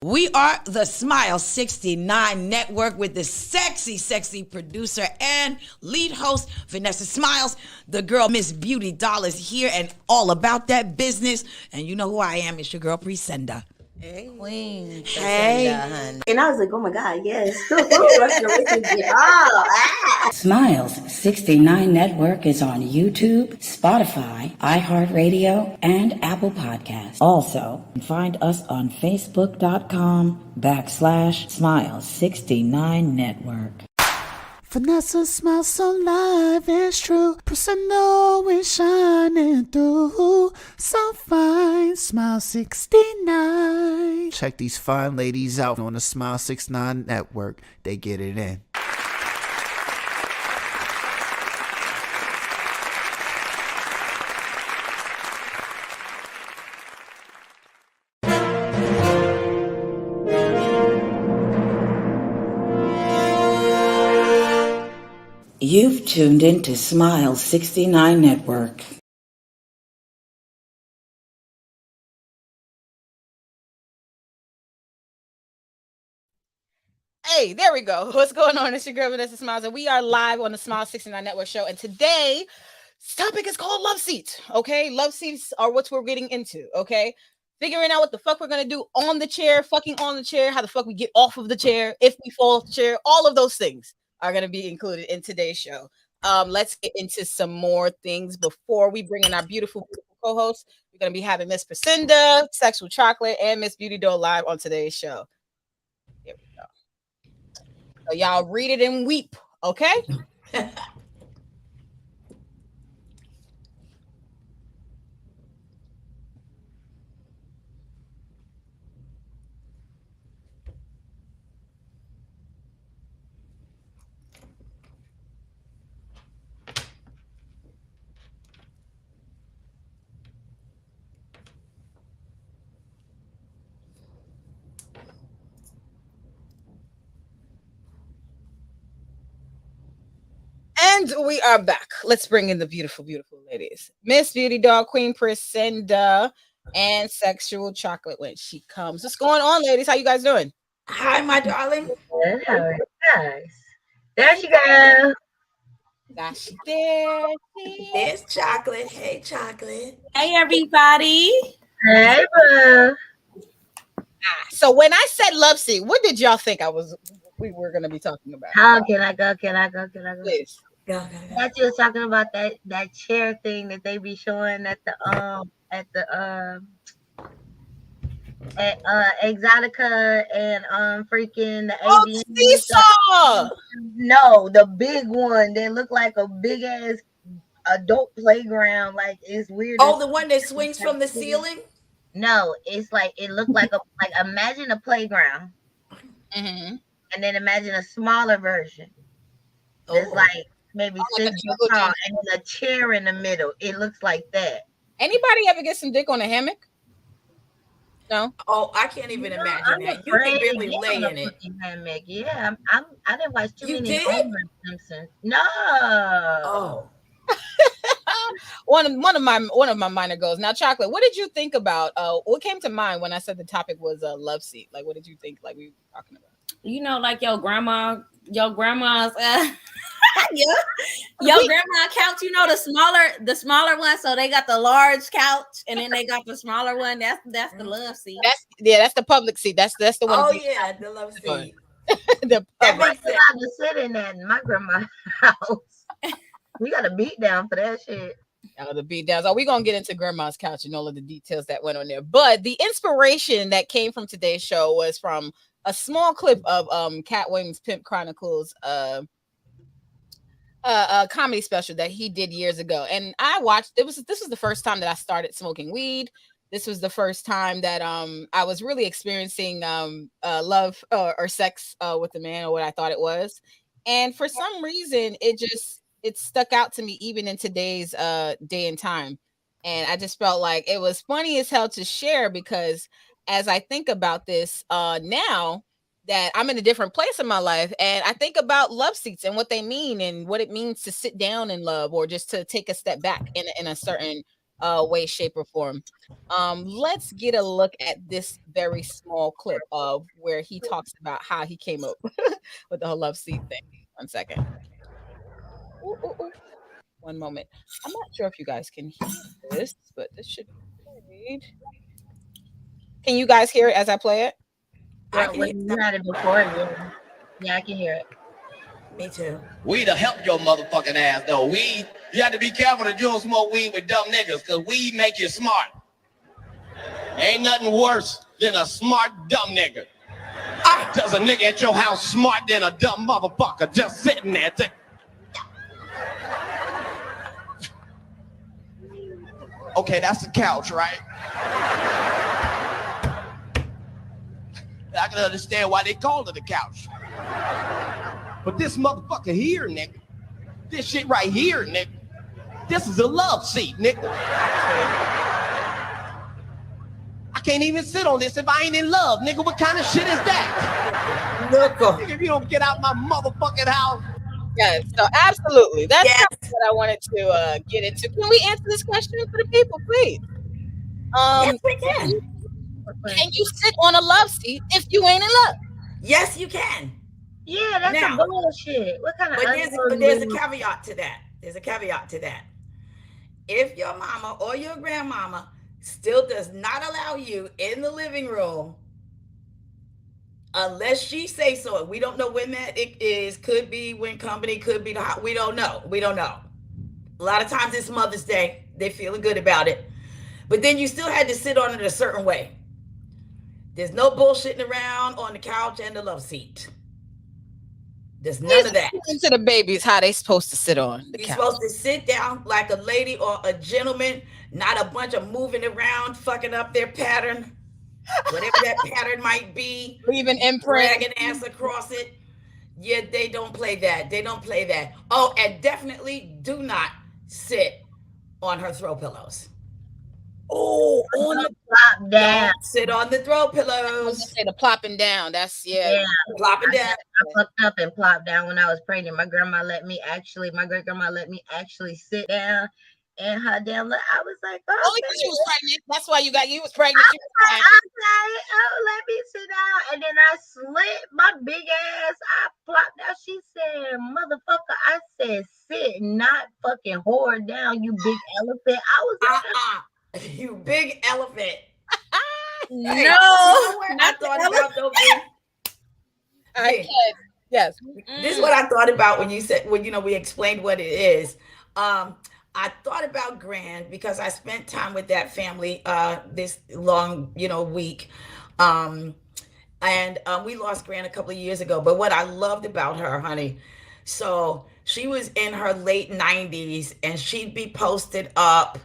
We are the Smile 69 Network with the sexy producer and lead host, Vanessa Smilez. The girl, Miss Beauty Doll, is here and all about that business. And you know who I am. It's your girl, Presenda. Hey, Queen. Hey. And I was like, oh my God, yes. Smilez 69 Network is on YouTube, Spotify, iHeartRadio, and Apple Podcasts. Also, find us on Facebook.com/Smilez 69 Network. Vanessa smiles so live, it's true. Presenda always shining through. So fine, Smile 69. Check these fine ladies out on the Smile 69 Network. They get it in. You've tuned into Smilez 69 Network. Hey, there we go. What's going on? It's your girl, Vanessa Smilez, and we are live on the Smile 69 Network show. And today's topic is called LoveSeat. Okay, LoveSeats are what we're getting into. Okay, figuring out what the fuck we're gonna do on the chair, fucking on the chair, how the fuck we get off of the chair, if we fall off the chair, all of those things are gonna be included in today's show. Let's get into some more things before we bring in our beautiful co-hosts. We're gonna be having Miss Presenda, Sexual Chocolate, and Miss Beauty Doll live on today's show. Here we go. So y'all read it and weep, okay? And we are back. Let's bring in the beautiful ladies. Miss Beauty Doll, Queen Presenda, and Sexual Chocolate when she comes. What's going on, ladies? How you guys doing? Hi, my darling. Good. How are you guys? There she goes. Gosh, she there. There's Chocolate. Hey, Chocolate. Hey, everybody. Hey, bro. So when I said LoveSeat, what did y'all think we were going to be talking about? How can I go? Please. Go. That you was talking about that chair thing that they be showing at the Exotica and freaking the ABM. Seesaw! No, the big one that looked like a big ass adult playground. Like, it's weird. Oh, the one that swings from the ceiling? No, it's like it looked like imagine a playground, and then imagine a smaller version. It's like maybe like 6 feet tall, and then a chair in the middle. It looks like that. Anybody ever get some dick on a hammock? No. Oh, I can't even imagine that. You can barely lay in it. Hammock. Yeah, I didn't watch too many Homer Simpsons. No. Oh. One of my minor goals. Now, Chocolate, what did you think about? What came to mind when I said the topic was LoveSeat? Like, what did you think? Like we were talking about? You know, like your grandma's your grandma couch. You know, the smaller one. So they got the large couch, and then they got the smaller one. That's the LoveSeat. That's the public seat. That's the one. Oh yeah, the LoveSeat. That makes sense. I to sit in that in my grandma's house. We got a beat down for that shit. The beat downs. We're gonna get into grandma's couch and all of the details that went on there. But the inspiration that came from today's show was from a small clip of Cat Williams' Pimp Chronicles comedy special that he did years ago. And I watched this was the first time that I started smoking weed. This was the first time that I was really experiencing love or sex with a man, or what I thought it was. And for some reason it stuck out to me even in today's day and time. And I just felt like it was funny as hell to share, because as I think about this now that I'm in a different place in my life, and I think about LoveSeats and what they mean and what it means to sit down in love, or just to take a step back in a certain way, shape, or form. Let's get a look at this very small clip of where he talks about how he came up with the whole love seat thing. 1 second. Ooh, ooh, ooh. One moment. I'm not sure if you guys can hear this, but this should be played. Can you guys hear it as I play it? Well, you had it before, yeah, I can hear it. Me too. Weed to help your motherfucking ass, though. Weed, you have to be careful that you don't smoke weed with dumb niggas, because weed make you smart. Ain't nothing worse than a smart dumb nigga. Does a nigga at your house smart than a dumb motherfucker just sitting there? Okay, that's the couch, right? I can understand why they called it a couch. But this motherfucker here, nigga, this shit right here, nigga, this is a love seat, nigga. I can't even sit on this if I ain't in love, nigga. What kind of shit is that? Nigga, if you don't get out my motherfucking house. Yes, so absolutely. That's kind of what I wanted to get into. Can we answer this question for the people, please? Yes, we can. Can you sit on a love seat if you ain't in love? Yes, you can. Yeah, that's Now, a bullshit. What kind of? But there's a caveat to that. There's a caveat to that. If your mama or your grandmama still does not allow you in the living room, unless she say so, we don't know when that it is. Could be when company, could be the. We don't know. We don't know. A lot of times it's Mother's Day. They're feeling good about it, but then you still had to sit on it a certain way. There's no bullshitting around on the couch and the love seat. There's none of that. To the babies, how they supposed to sit on the couch. You're supposed to sit down like a lady or a gentleman, not a bunch of moving around, fucking up their pattern, whatever that pattern might be. Leaving imprint. Dragging ass across it. Yeah, they don't play that. They don't play that. Oh, and definitely do not sit on her throw pillows. Oh, on the plop down. Sit on the throw pillows. I was gonna say the plopping down. That's plopping down. I fucked up and plopped down when I was pregnant. My great grandma let me actually sit down in her damn. I was like, oh, only because you was pregnant. That's why you was pregnant. I was like, okay, oh, let me sit down. And then I slid my big ass. I plopped down. She said, motherfucker. I said, sit, not fucking whore down, you big elephant. I was like, you big elephant. No, hey, you know what I thought about though. Yes. This is what I thought about when you said, when we explained what it is. I thought about Grand because I spent time with that family this long, week. And we lost Grand a couple of years ago. But what I loved about her, honey, so she was in her late 90s and she'd be posted up,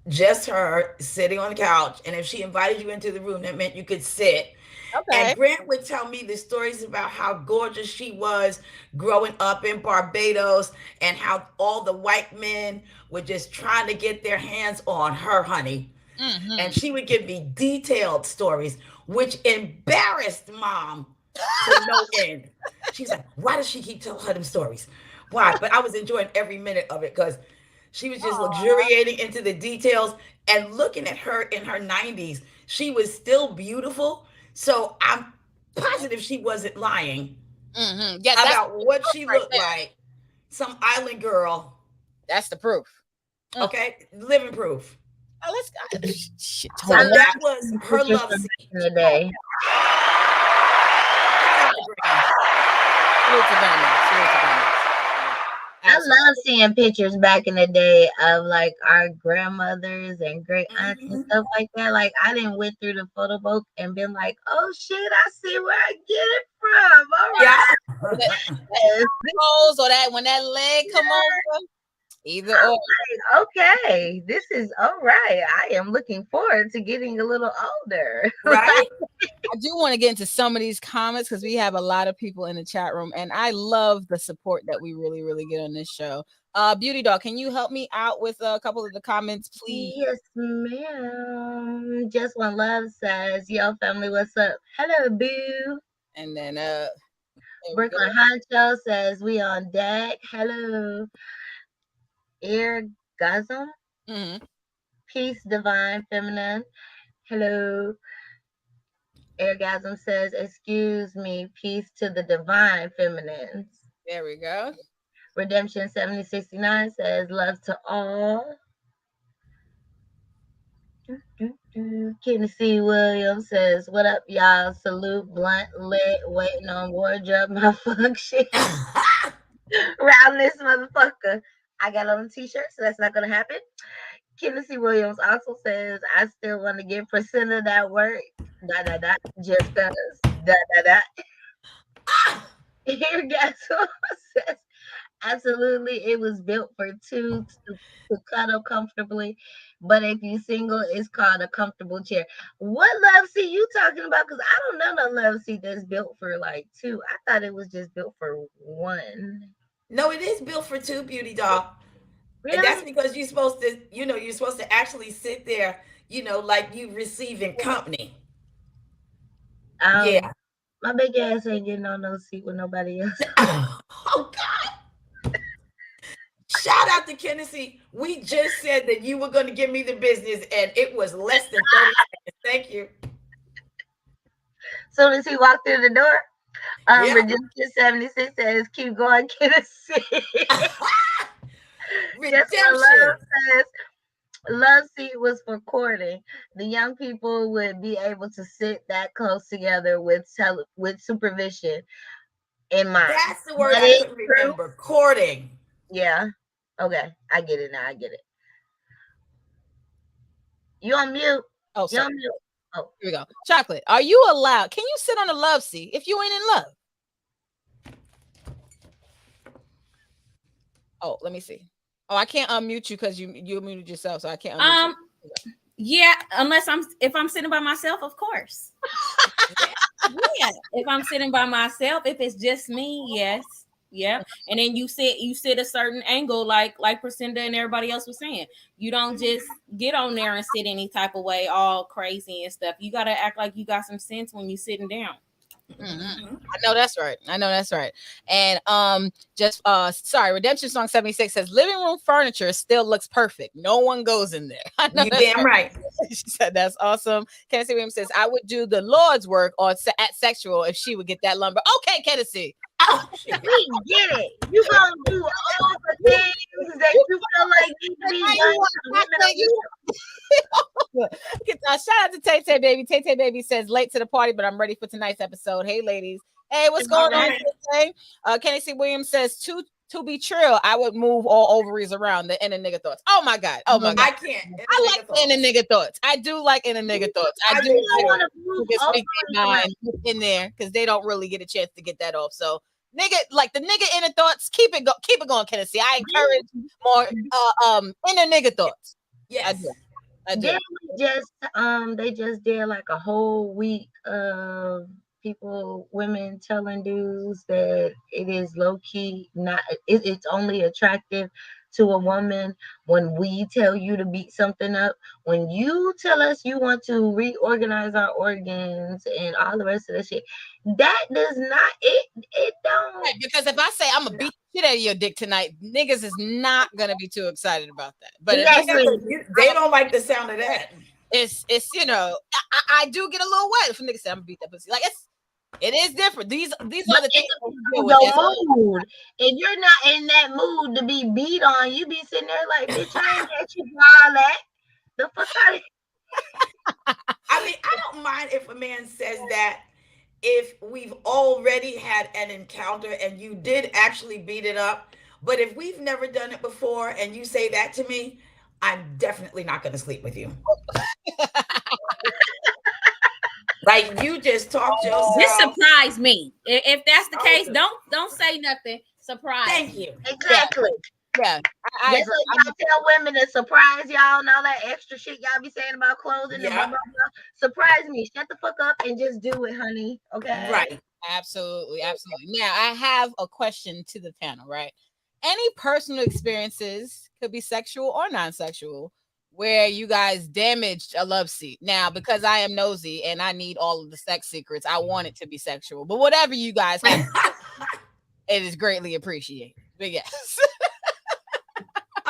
just her sitting on the couch. And if she invited you into the room, that meant you could sit. Okay. And Grant would tell me the stories about how gorgeous she was growing up in Barbados and how all the white men were just trying to get their hands on her, honey. Mm-hmm. And she would give me detailed stories, which embarrassed Mom to no end. She's like, why does she keep telling her them stories? Why? But I was enjoying every minute of it because she was just luxuriating into the details and looking at her in her 90s. She was still beautiful. So I'm positive she wasn't lying about what she looked like. Some island girl. That's the proof. Okay. Living proof. Oh, let's go. Shit. So that was her love seat. Today. I love seeing pictures back in the day of like our grandmothers and great aunts and stuff like that. Like I didn't went through the photo book and been like, oh shit, I see where I get it from. All right. Yeah. Or that when that leg come over. Either or. Like, okay, this is all right. I am looking forward to getting a little older. Right. I do want to get into some of these comments because we have a lot of people in the chat room, and I love the support that we really, really get on this show. Beauty Dog, can you help me out with a couple of the comments, please? Yes, ma'am. Just One Love says, yo, family, what's up? Hello, boo. And then Brooklyn Honcho says, we on deck. Hello. Eargasm. Peace, divine feminine. Hello. Orgasm says, excuse me, peace to the divine feminines. There we go. Redemption 7069 says, love to all. Tennessee Williams says, what up, y'all? Salute, blunt, lit, waiting on wardrobe malfunction. Round this motherfucker. I got on a t-shirt, so that's not gonna happen. Tennessee Williams also says, I still want to get percent of that work. Just cause. Here, guess what says, absolutely, it was built for two to cuddle comfortably. But if you single, it's called a comfortable chair. What love seat you talking about? Because I don't know no love seat that's built for like two. I thought it was just built for one. No, it is built for two, beauty doll. Really? And that's because you're supposed to, you're supposed to actually sit there, like you receiving company. Yeah. My big ass ain't getting on no seat with nobody else. Oh God. Shout out to Tennessee. We just said that you were going to give me the business, and it was less than 30 seconds. Thank you. Soon as he walked through the door, Redemption 76 says, keep going, Tennessee. Redemption. Love seat was for courting. The young people would be able to sit that close together with supervision in mind. That's the word I couldn't remember. Courting. Yeah. Okay. I get it now. I get it. You on mute. Oh, sorry. You on mute. Oh, here we go. Chocolate. Are you allowed? Can you sit on a love seat if you ain't in love? Oh, let me see. Oh, I can't unmute you because you muted yourself, so I can't unmute you. Yeah, if I'm sitting by myself, of course. Yeah, if I'm sitting by myself, if it's just me, yes. Yeah. And then you sit a certain angle, like Priscinda and everybody else was saying. You don't just get on there and sit any type of way, all crazy and stuff. You gotta act like you got some sense when you sitting down. Mm-hmm. I know that's right. And sorry, Redemption Song 76 says living room furniture still looks perfect. No one goes in there. I know you damn right. She said that's awesome. Tennessee Williams says I would do the Lord's work at sexual if she would get that lumber. Okay, Tennessee. Oh, we get it. You gonna do all the things that you feel like need to be done. Shout out to Tay Tay Baby. Tay Tay Baby says late to the party, but I'm ready for tonight's episode. Hey, ladies. Hey, what's going on today? Tennessee Williams says to be true, I would move all ovaries around the inner nigga thoughts. Oh my God. Oh my God. I can't. I like the inner nigga thoughts. I do like inner nigga thoughts. I do want to move mind in there because they don't really get a chance to get that off. So nigga, like the nigga inner thoughts, keep it going, Tennessee. I encourage more inner nigga thoughts. Yes. I do. They just did like a whole week of women telling dudes that it is low key, it's only attractive to a woman when we tell you to beat something up. When you tell us you want to reorganize our organs and all the rest of the shit, that does not, it don't. Right, because if I say I'm gonna beat the shit out of your dick tonight, niggas is not gonna be too excited about that. But they don't like the sound of that. It's I do get a little wet if a nigga say I'm gonna beat that pussy. Like it is different. These are the things your mood. If you're not in that mood to be beat on, you be sitting there like, bitch, I ain't got you for all that. The fuck out of here. I mean, I don't mind if a man says that if we've already had an encounter and you did actually beat it up. But if we've never done it before and you say that to me, I'm definitely not going to sleep with you. Like you just talked yourself. This surprised me. If that's the case, don't say nothing. Surprise. Thank you. Exactly. Yeah. I agree. Y'all tell women to surprise y'all and all that extra shit y'all be saying about clothing and blah, blah, blah. Surprise me. Shut the fuck up and just do it, honey. Okay. Right. Absolutely. Now I have a question to the panel, right? Any personal experiences, could be sexual or non-sexual, where you guys damaged a love seat. Now, because I am nosy and I need all of the sex secrets, I want it to be sexual. But whatever you guys have, it is greatly appreciated. But yes.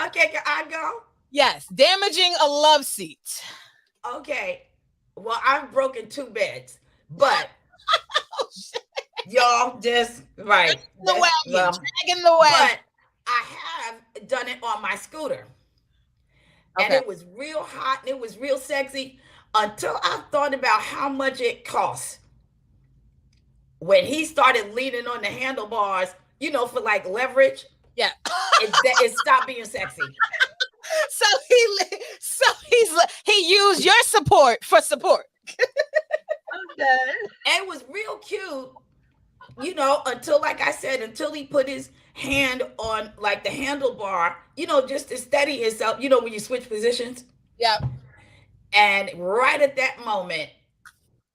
Okay, can I go? Yes, damaging a love seat. Okay. Well, I've broken 2 beds, but y'all just right. The wagon, Well, dragging the wagon. but I have done it on my scooter. And Okay. it was real hot and it was real sexy until I thought about how much it costs. When he started leaning on the handlebars, you know, for like leverage, Yeah. it stopped being sexy. So he used your support for support. I'm done. And it was real cute, you know, until, like I said, until he put his hand on like the handlebar, you know, just to steady himself, you know, when you switch positions. Yep. And right at that moment,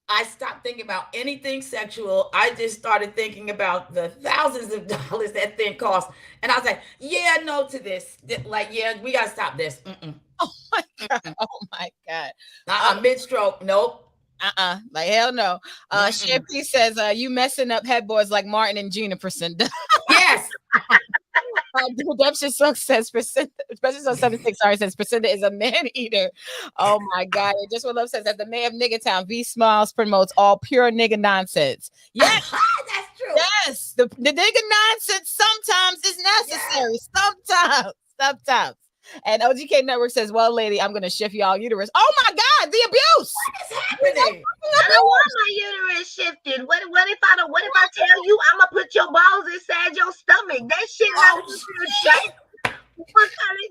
I stopped thinking about anything sexual. I just started thinking about the thousands of dollars that thing cost. And I was like, yeah, no to this. Like, yeah, we got to stop this. Mm-mm. Oh my God. Oh my God. Mid-stroke, nope. Like hell no. Shippy says, you messing up headboards like Martin and Gina Priscinda. Yes. Redemption Song says Priscinda, Redemption Song 76, sorry, says Priscinda is a man eater. Oh my God. And Just What Love says, as the mayor of Nigga Town, V Smiles promotes all pure nigga nonsense. Yes. That's true. Yes. The nigga nonsense sometimes is necessary. Yes. Sometimes. And OGK Network says, well, lady, I'm going to shift y'all uterus. Oh my God, the abuse. What is happening? I don't want my uterus shifted. What if I tell you I'm gonna put your balls inside your stomach? That shit not shit.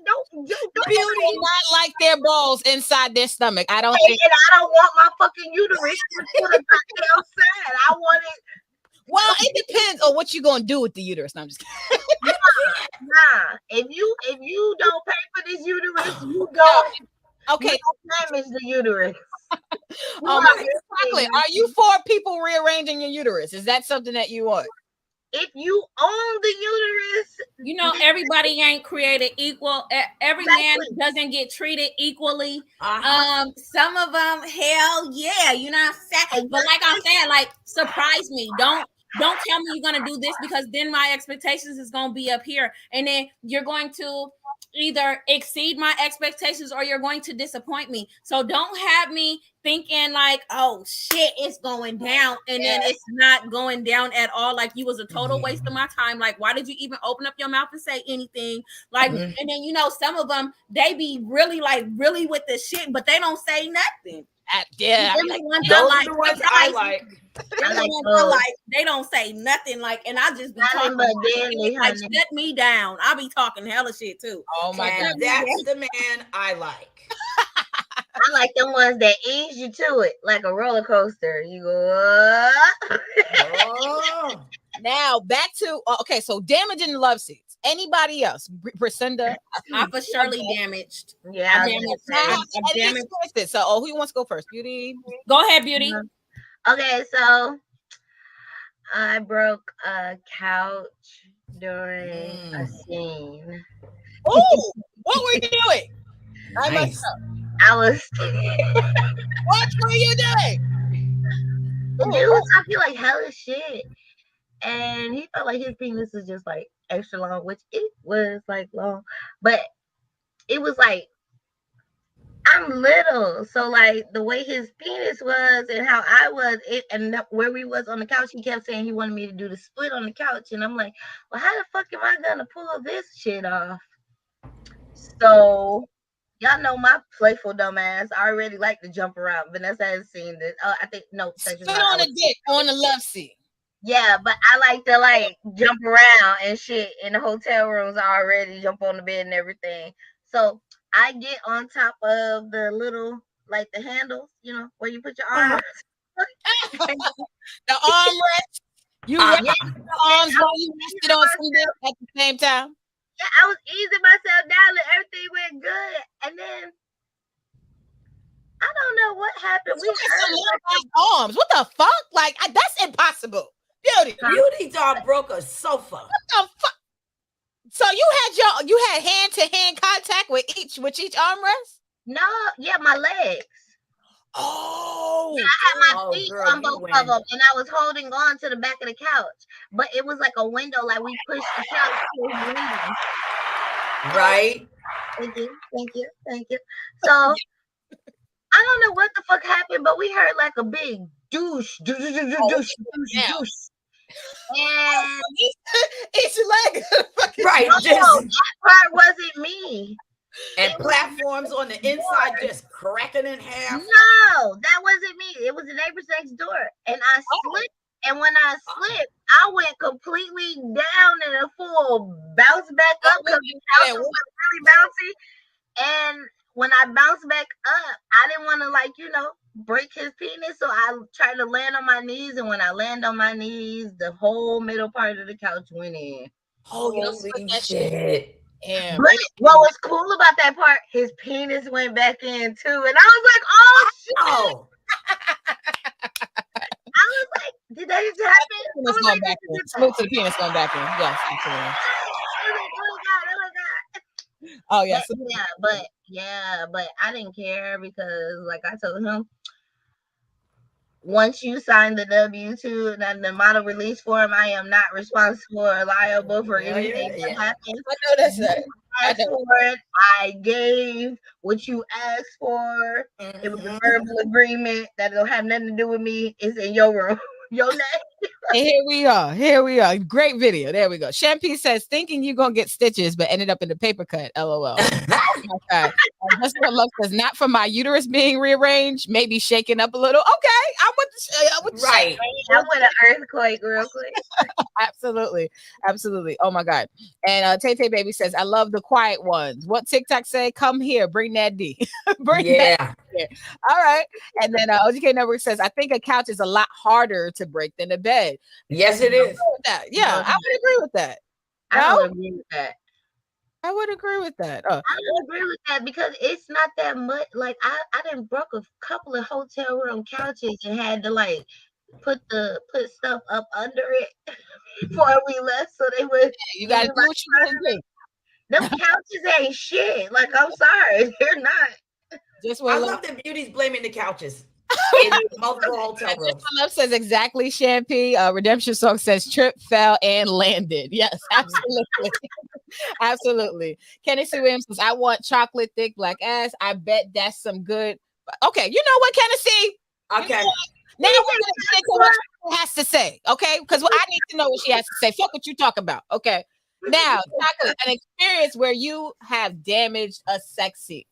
Don't Beauty not like their balls inside their stomach. I don't think. And I don't want my fucking uterus to the outside. I want it. Well, it depends on what you're gonna do with the uterus. No, I'm just kidding. Nah. If you don't pay for this uterus, you don't. Okay. You don't damage the uterus. Exactly. Are you for people rearranging your uterus? Is that something that you want? If you own the uterus, you know, everybody ain't created equal. Every man doesn't get treated equally. Some of them, hell yeah, you know what I'm saying? But like I'm saying, like, surprise me. Don't tell me you're gonna do this, because then my expectations is gonna be up here, and then you're going to either exceed my expectations or you're going to disappoint me. So don't have me thinking like, oh shit, it's going down, and then it's not going down at all. Like, you was a total waste of my time. Like, why did you even open up your mouth and say anything? Like, and then, you know, some of them, they be really with the shit, but they don't say nothing. Yeah, those are the ones I like. They don't say nothing, like, and I just be talking like, shut me down. I be talking hella shit too. Oh my God, that's the man I like. I like the ones that ease you to it, like a roller coaster. You go. Now back to okay. So damaging the love seats. Anybody else? Priscinda, I'm for surely damaged. Yeah, I'm damaged. So, who wants to go first? Beauty. Go ahead, Beauty. Okay, so I broke a couch during a scene. Oh, what were you doing? Nice. I was. What were you doing? Dude, I feel like hella shit. And he felt like his penis was just like extra long, which it was like long, but it was like, I'm little, so like the way his penis was and how I was, and where we was on the couch, he kept saying he wanted me to do the split on the couch, and I'm like, well, how the fuck am I gonna pull this shit off? So y'all know my playful dumb ass. I already like to jump around. Vanessa has seen this. I think split on a dick on the love seat. Yeah, but I like to like jump around and shit in the hotel rooms. I already jump on the bed and everything. So I get on top of the little, like the handles, you know, where you put your arms. The armrest. You rest the arms while you rested on some dick at the same time. Yeah, I was easing myself down and everything went good. And then I don't know what happened. We heard arms. What the fuck? Like, that's impossible. Beauty dog broke a sofa. What the fuck? So you had hand-to-hand contact with each armrest? No, yeah, my legs. Oh, yeah, I had my feet on both of them, and I was holding on to the back of the couch. But it was like a window, like we pushed the couch to the window. Right. Thank you. So I don't know what the fuck happened, but we heard like a big douche, douche, douche, douche, douche, douche, douche. And each leg. Right. no, Just that part wasn't me. and platforms on the inside just cracking in half. No, that wasn't me. It was the neighbors next door. And I slipped. And when I slipped, I went completely down in a full bounce back up because the house was really bouncy. And when I bounced back up, I didn't want to, like, break his penis. So I tried to land on my knees. And when I land on my knees, the whole middle part of the couch went in. Holy shit. Yeah. But what was cool about that part, his penis went back in too. And I was like, oh, shit. Oh. I was like, did that just happen? Penis going back in. Smooth to the penis going back in. Yes, absolutely. Oh yes. But I didn't care because, like I told him, once you sign the W-2 and the model release form, I am not responsible or liable for anything that happens. I know that's right. I gave what you asked for. It was a verbal agreement that don't have nothing to do with me. It's in your room, your name. And here we are. Great video. There we go. Champagne says, thinking you're gonna get stitches, but ended up in the paper cut. LOL. Okay. That's what Love says. Not from my uterus being rearranged, maybe shaken up a little. Okay, I would right. I want an earthquake real quick. Absolutely. Oh my god. And Tay Tay Baby says, I love the quiet ones. What TikTok say? Come here, bring that D. Bring that. Yeah. All right. And then OGK Network says, I think a couch is a lot harder to break than a bed. Yes, it is. Yeah, I would agree with that. I would agree with that. I would agree with that. I would agree with that because it's not that much. Like I done broke a couple of hotel room couches and had to like put stuff up under it before we left, so they would. You gotta do what you want to do. Them couches ain't shit. Like, I'm sorry, they're not. I love that Beauty's blaming the couches. In multiple hotel rooms. Love says exactly, Champagne. Redemption Song says trip, fell, and landed. Yes, absolutely. Absolutely. Kenny C. Williams says, I want chocolate thick black ass. I bet that's some good. Okay, you know what, Kenny C? Okay. You know now we're gonna get into what she has to say, okay? Because I need to know what she has to say. Fuck what you talk about, okay? Now, chocolate, an experience where you have damaged a sexy.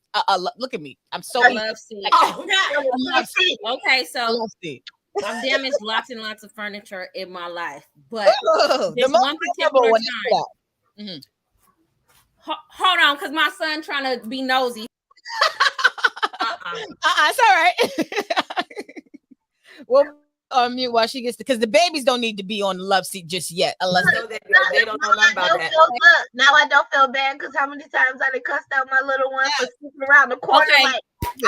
Look at me. I'm so LoveSeat. LoveSeat. Okay, so LoveSeat. I've damaged lots and lots of furniture in my life, but this the one particular one time. Hold on, because my son trying to be nosy. It's all right. Well, on mute while she gets because the babies don't need to be on the LoveSeat just yet, unless they don't know nothing about that. Now I don't feel bad because how many times I done cussed out my little one for sneaking around the corner. Okay, like,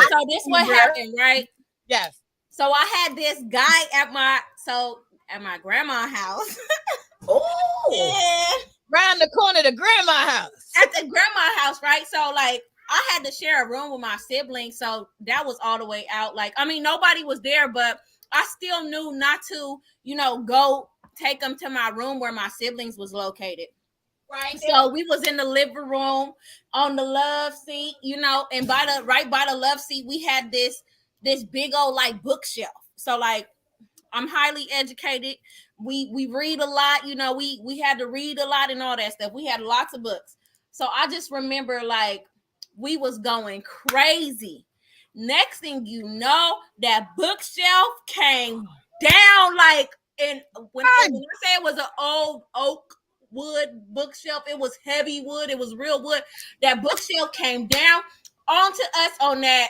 so this what happened, right? Yes. So I had this guy at my grandma's house. Oh, yeah. Round the corner to grandma's house. At the grandma's house, right? So like I had to share a room with my siblings, so that was all the way out. Like, I mean, nobody was there, but I still knew not to, go take them to my room where my siblings was located. Right. So we was in the living room on the LoveSeat, and right by the LoveSeat, we had this big old like bookshelf. So like I'm highly educated. We read a lot, we had to read a lot and all that stuff. We had lots of books. So I just remember like we was going crazy. Next thing you know, that bookshelf came down like when I say it was an old oak wood bookshelf, it was heavy wood, it was real wood. That bookshelf came down onto us on that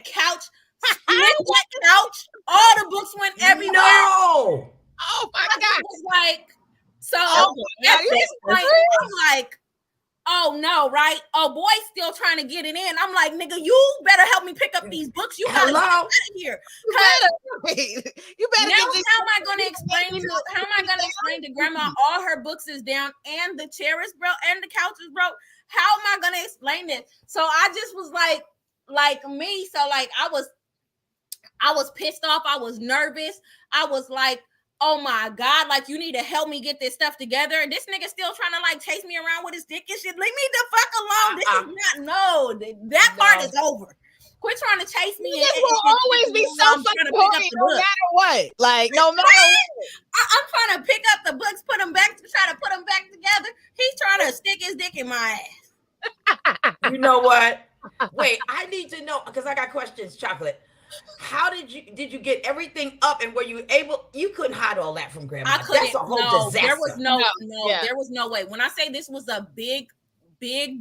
couch. Split that couch. All the books went everywhere. No! Oh my God! It was like so. At this point, I'm like, oh no, right? Oh, boy's still trying to get it in. I'm like, nigga, you better help me pick up these books. You gotta get out of here. You better now, get this. how am I gonna explain to grandma all her books is down and the chair is broke and the couch is broke? How am I gonna explain this? So I just was like me. So like I was pissed off. I was nervous. I was like, oh my God, like you need to help me get this stuff together. And this nigga still trying to like chase me around with his dick and shit. Leave me the fuck alone. This is not, that part is over. Quit trying to chase me. This will always be so fucking horny no matter what. Like, no matter what. I'm trying to pick up the books, put them back, try to put them back together. He's trying to stick his dick in my ass. You know what? Wait, I need to know, because I got questions, Chocolate. How did you get everything up, and were you able? You couldn't hide all that from Grandma. I couldn't. That's a whole disaster. There was there was no way. When I say this was a big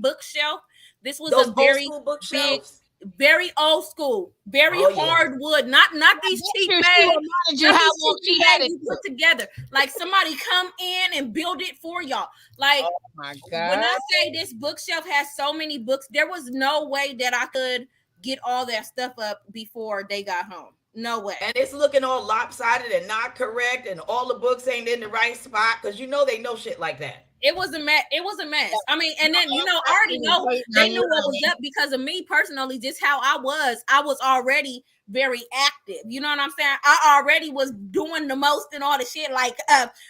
bookshelf, this was Those a very old school bookshelves? very old school, very hardwood, not these cheap bags. You how long she had it put together. Like somebody come in and build it for y'all. Like, oh my God. When I say this bookshelf has so many books, there was no way that I could get all that stuff up before they got home. No way. And it's looking all lopsided and not correct, and all the books ain't in the right spot, because you know they know shit like that. It was a mess. It was a mess. I mean, and then I already know they knew what was up because of me personally, just how I was already very active. You know what I'm saying? I already was doing the most and all the shit, like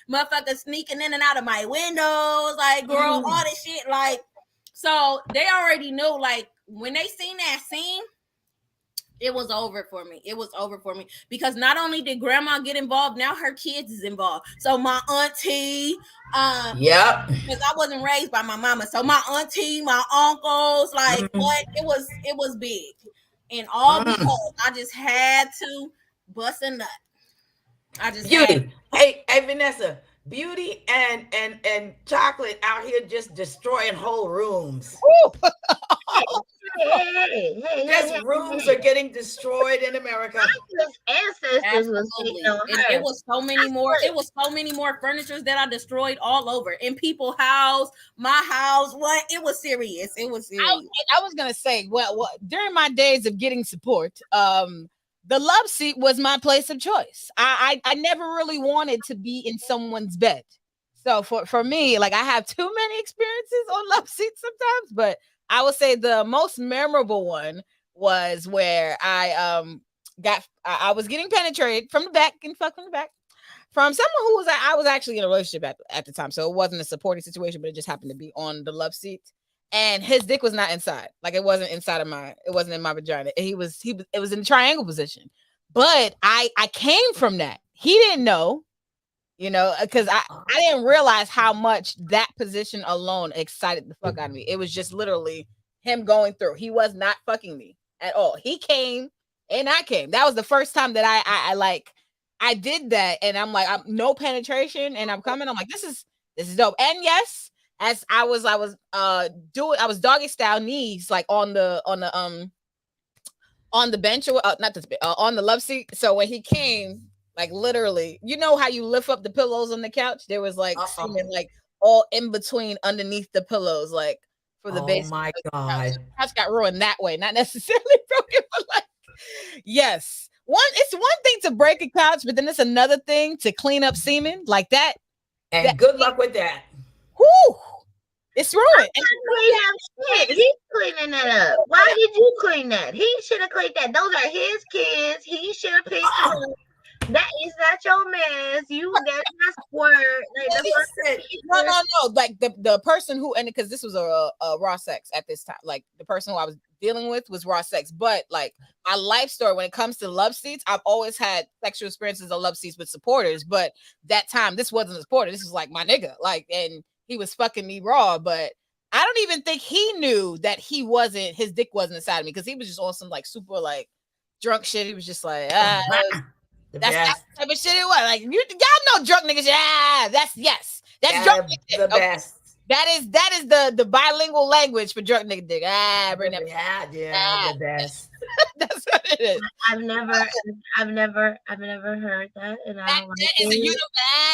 motherfuckers sneaking in and out of my windows, like girl, all this shit. Like, so they already knew, like, when they seen that scene, it was over for me. It was over for me because not only did Grandma get involved, now her kids is involved. So my auntie, because I wasn't raised by my mama, so my auntie, my uncles, like what? It was big, and all because I just had to bust a nut. I just Beauty. Hey, Vanessa. Beauty and Chocolate out here just destroying whole rooms. Rooms are getting destroyed in America. Ancestors was and it was so many more. It was so many more furnitures that I destroyed all over in people's house, my house. What? It was serious. It was serious. I was gonna say, well, during my days of getting support, the LoveSeat was my place of choice. I never really wanted to be in someone's bed. So for me, like I have too many experiences on LoveSeat sometimes, but I would say the most memorable one was where I was getting penetrated from the back and fucked from the back from someone who I was actually in a relationship at the time. So it wasn't a supporting situation, but it just happened to be on the LoveSeat. And his dick was not inside. Like it wasn't inside of it wasn't in my vagina. It was in the triangle position. But I came from that. He didn't know, because I didn't realize how much that position alone excited the fuck out of me. It was just literally him going through. He was not fucking me at all. He came and I came. That was the first time that I did that. And I'm like, I'm no penetration and I'm coming. I'm like, this is dope. And yes, as I was doggy style knees, like on the bench or on the LoveSeat. So when he came, like literally, you know how you lift up the pillows on the couch? There was like semen like all in between underneath the pillows, like for the base. Oh my God. The couch got ruined that way, not necessarily broken, but like, yes. It's one thing to break a couch, but then it's another thing to clean up semen like that. And good luck with that. Whoo! It's ruined. He's cleaning that up. Why did you clean that? He should have cleaned that. Those are his kids. He should have picked them up. That is not your mess. That's not word. No. Like the person who ended, because this was a raw sex at this time. Like the person who I was dealing with was raw sex. But like my life story when it comes to LoveSeats, I've always had sexual experiences of LoveSeats with supporters. But that time, this wasn't a supporter. This was like my nigga. Like, and he was fucking me raw. But I don't even think he knew that his dick wasn't inside of me, because he was just on some like super like drunk shit. He was just like, that's the type of shit it was. Like, y'all know drunk niggas. That's drunk nigga. The best. That is the bilingual language for drunk nigga dick. Bring that. The best. That's what it is. I've never heard that, and that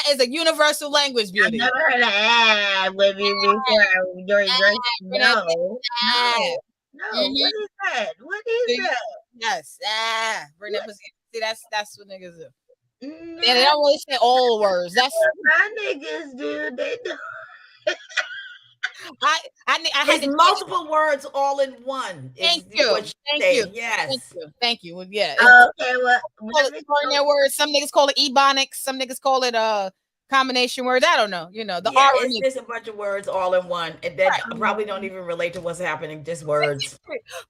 is a universal language, Beauty. I've never heard of with you before during drink. No. What is that? What is that? Yes. Bring that pussy. See, that's what niggas do. And they don't really say all words. That's my niggas do. They do. I had It's multiple words all in one. Thank you. Yes. Thank you. Well, yeah. Okay, well, Their words. Some niggas call it ebonics. Some niggas call it combination words. I don't know. The yeah, R. It's just a bunch of words all in one, and that probably don't even relate to what's happening. Just words.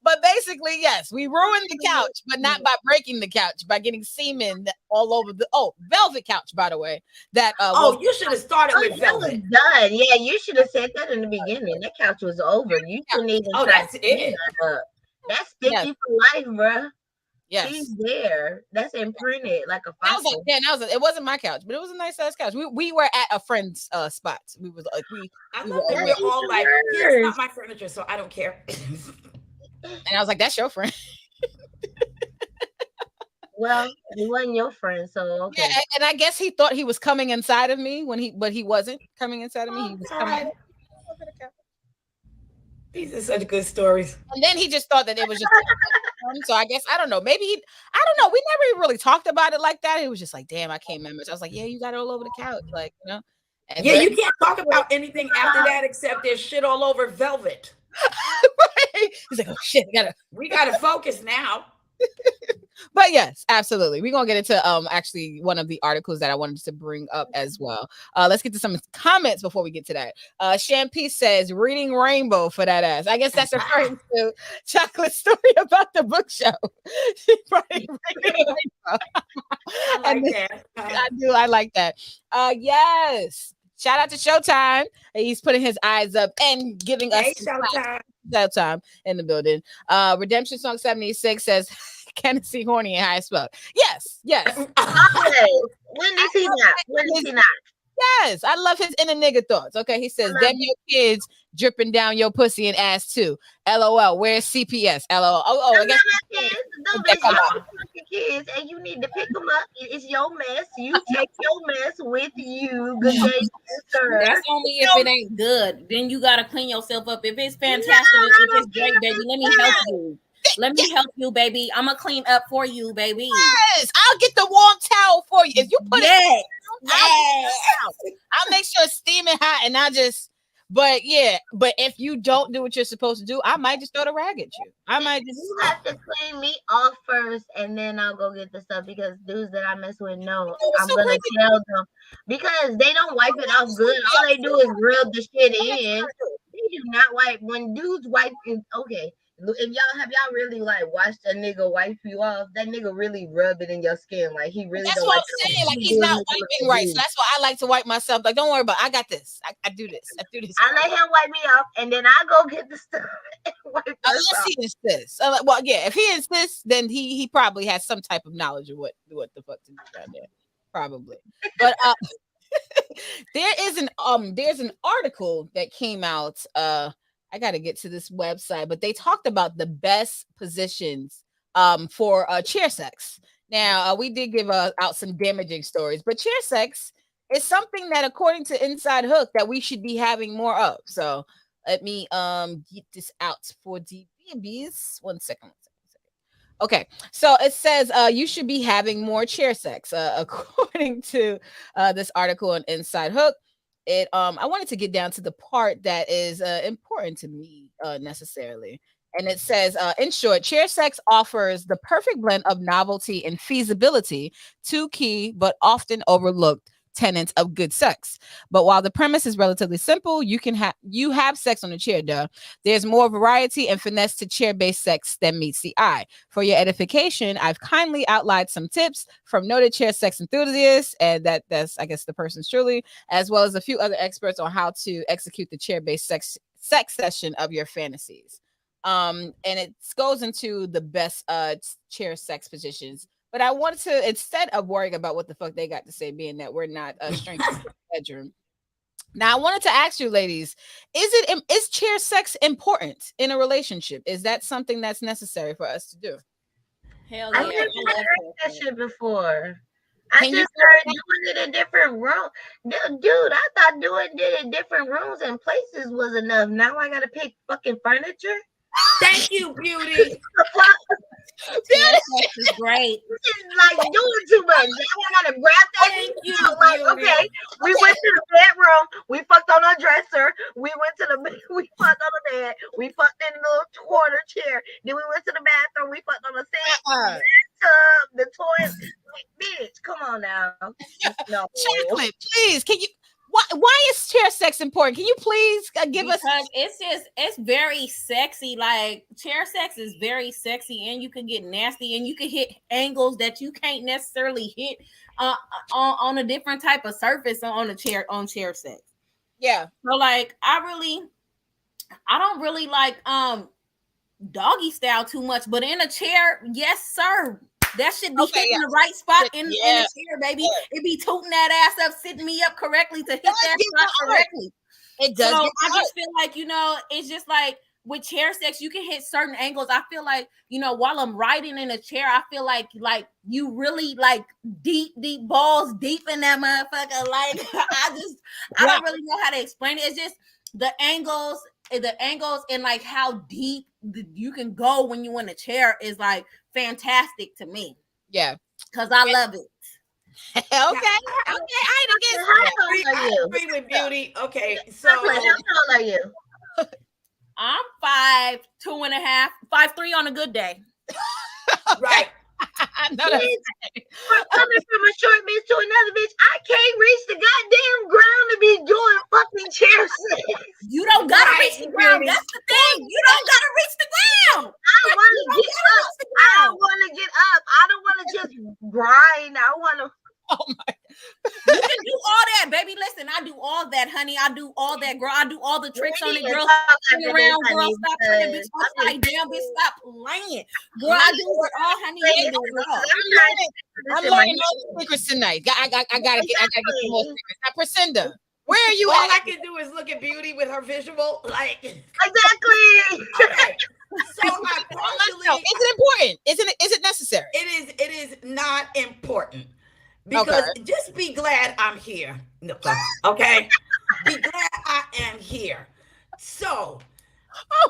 But basically, yes, we ruined the couch, but not by breaking the couch, by getting semen all over the velvet couch, by the way. That you should have started with velvet. Done. Yeah, you should have said that in the beginning. That couch was over. You shouldn't even. That's it. That's sticky for life, bro. Yes. She's there. That's imprinted like a fossil. It wasn't my couch, but it was a nice ass couch. We were at a friend's spot. We was like we're all like, it's not my furniture, so I don't care. And I was like, that's your friend. Well, he wasn't your friend, so okay. Yeah, and I guess he thought he was coming inside of me but he wasn't coming inside of me. He was coming over the couch. These are such good stories. And then he just thought that it was just so I guess I don't know. Maybe I don't know. We never even really talked about it like that. It was just like, damn, I can't remember. So I was like, yeah, you got it all over the couch, like, And yeah, you can't talk about anything after that except there's shit all over velvet. Right? He's like, oh shit, we gotta focus now. But yes, absolutely. We're gonna get into actually one of the articles that I wanted to bring up as well. Let's get to some comments before we get to that. Shampoo says reading Rainbow for that ass. I guess that's referring to Chocolate's story about the book show. She probably reading Rainbow. I like that. Yes. Shout out to Showtime. He's putting his eyes up and giving us Showtime in the building. Redemption Song 76 says Kennedy horny and high as fuck. Yes. When is he not? Yes, I love his inner nigga thoughts. Okay, he says, "Them your kids dripping down your pussy and ass too." LOL. Where's CPS? LOL. I guess kids, and you need to pick them up. It's your mess. You take your mess with you. Good day, sir. That's only if it ain't good. Then you gotta clean yourself up. If it's fantastic, if it's great, baby, let me help you. Let me help you, baby. I'm gonna clean up for you, baby. Yes, I'll get the warm towel for you. If you put it, I'll make sure it's steaming hot, and But if you don't do what you're supposed to do, I might just throw the rag at you. You have to clean me off first, and then I'll go get the stuff, because dudes that I mess with know I'm gonna tell them, because they don't wipe it off good. All they do is rub the shit in. They do not wipe. When dudes wipe it, okay. If y'all really like watched a nigga wipe you off, that nigga really rub it in your skin, like he really. That's what I'm saying. Like he's not wiping right, so that's why I like to wipe myself. Like, don't worry about it. I got this. I do this. I let him wipe me off, and then I go get the stuff. Unless he insists. Well, yeah, if he insists, then he probably has some type of knowledge of what the fuck to do down there, probably. But there's an article that came out. I got to get to this website, but they talked about the best positions for chair sex. Now, we did give out some damaging stories, but chair sex is something that, according to Inside Hook, that we should be having more of. So let me get this out for the babies. One second. Okay, so it says you should be having more chair sex, according to this article on Inside Hook. I wanted to get down to the part that is important to me necessarily. And it says, in short, chair sex offers the perfect blend of novelty and feasibility, two key but often overlooked tenets of good sex. But while the premise is relatively simple, you have sex on a chair, there's more variety and finesse to chair-based sex than meets the eye. For your edification, I've kindly outlined some tips from noted chair sex enthusiasts, and that's I guess the person's truly, as well as a few other experts on how to execute the chair-based sex session of your fantasies. And it goes into the best chair sex positions. But I wanted to, instead of worrying about what the fuck they got to say, being that we're not strangers in the bedroom. Now, I wanted to ask you, ladies, is chair sex important in a relationship? Is that something that's necessary for us to do? Hell yeah. I've never heard that shit before. I just heard doing it in different rooms. Dude, I thought doing it in different rooms and places was enough. Now I got to pick fucking furniture? Thank you, Beauty. This is great. This is like doing too much. I gotta grab that. Thank you, like, okay, we went to the bedroom. bathroom. We fucked on our dresser. We went to the we fucked on the bed. We fucked in the little corner chair. Then we went to the bathroom. We fucked on the sink, tub, the toilet. Bitch, come on now. No. Chocolate, please. Can you? Why is chair sex important? Can you please give us? Because it's very sexy. Like chair sex is very sexy, and you can get nasty, and you can hit angles that you can't necessarily hit on a different type of surface on chair sex. Yeah. So like I don't really like doggy style too much, but in a chair, yes sir. That should be hitting the right spot in the chair, baby. It be tooting that ass up, sitting me up correctly to hit that spot correctly. It does. So I just feel like, it's just like with chair sex, you can hit certain angles. I feel like, while I'm riding in a chair, I feel like you really like deep balls deep in that motherfucker. Like I don't really know how to explain it. It's just the angles and like how deep you can go when you in a chair is like fantastic to me. Yeah, because I love it. Okay. I agree with Beauty. Okay, so how tall are you? I'm 5'2.5", 5'3" on a good day. Right. Coming from a short bitch to another bitch, I can't reach the goddamn ground to be doing fucking chair sex. You don't gotta reach the ground. That's the thing. You don't gotta reach the ground. I want to get up. I want to get up. I don't want to just grind. I want to. Oh my! You can do all that, baby. Listen, I do all that, honey. I do all that, girl. I do all the tricks on it, girl. Turn around, girl. Stop playing, bitch. Upside down, bitch. Stop playing, girl. I do it all, honey. I do it all. I'm learning all the secrets tonight. I gotta get some more secrets. Now, Priscinda, where are you all at? I can do is look at Beauty with her visual, like exactly. Okay. So I partially. Is it important? Is it necessary? It is not important. Because just be glad I'm here. Okay? Be glad I am here. So,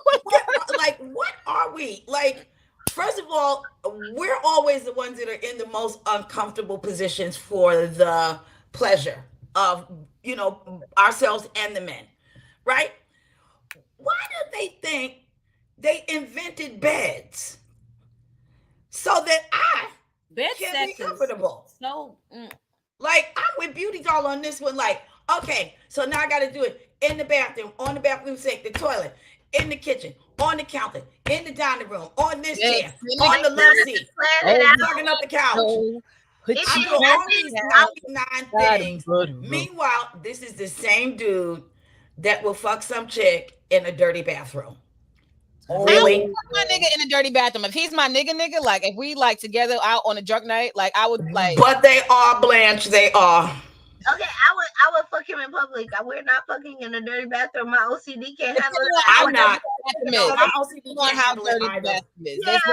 what are we? Like, first of all, we're always the ones that are in the most uncomfortable positions for the pleasure of, ourselves and the men, right? Why do they think they invented beds so that I can be comfortable? Like, I'm with Beauty Doll on this one. Like, okay, so now I got to do it in the bathroom, on the bathroom sink, the toilet, in the kitchen, on the counter, in the dining room, on this chair, on the love seat, fucking up the couch. I do all these 99 things. Meanwhile, this is the same dude that will fuck some chick in a dirty bathroom. Really? My nigga in a dirty bathroom. If he's my nigga, like if we like together out on a drunk night, like I would like. But they are, Blanche. They are. Okay, I would fuck him in public. We're not fucking in a dirty bathroom. My OCD can't handle it. I'm not. My OCD can't handle dirty bathroom is. That's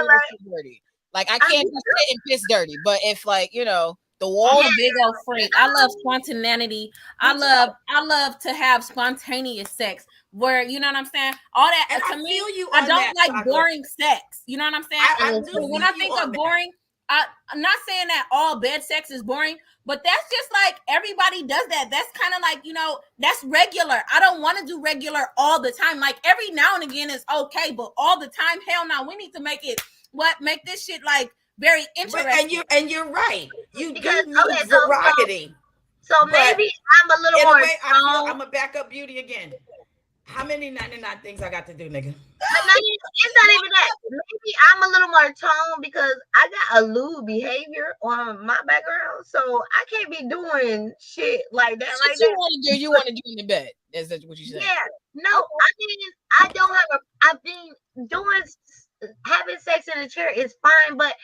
dirty. Like I can't just sit and piss dirty. But if like the wall, a big old freak. I love spontaneity. I love to have spontaneous sex. Where you know what I'm saying? All that and to me, I don't like boring sex. You know what I'm saying? When I think of boring, I'm not saying that all bed sex is boring, but that's just like everybody does that. That's kind of like, that's regular. I don't want to do regular all the time. Like every now and again is okay, but all the time, hell no. We need to make make this shit like very interesting. And you're right. You do need variety. So maybe I'm a little more. I'm gonna back up Beauty again. How many 99 things I got to do, nigga? It's not even that. Maybe I'm a little more toned because I got a lewd behavior on my background, so I can't be doing shit like that. What you want to do in the bed? Is that what you said? Yeah. No, I mean I don't have I've been doing having sex in a chair is fine, but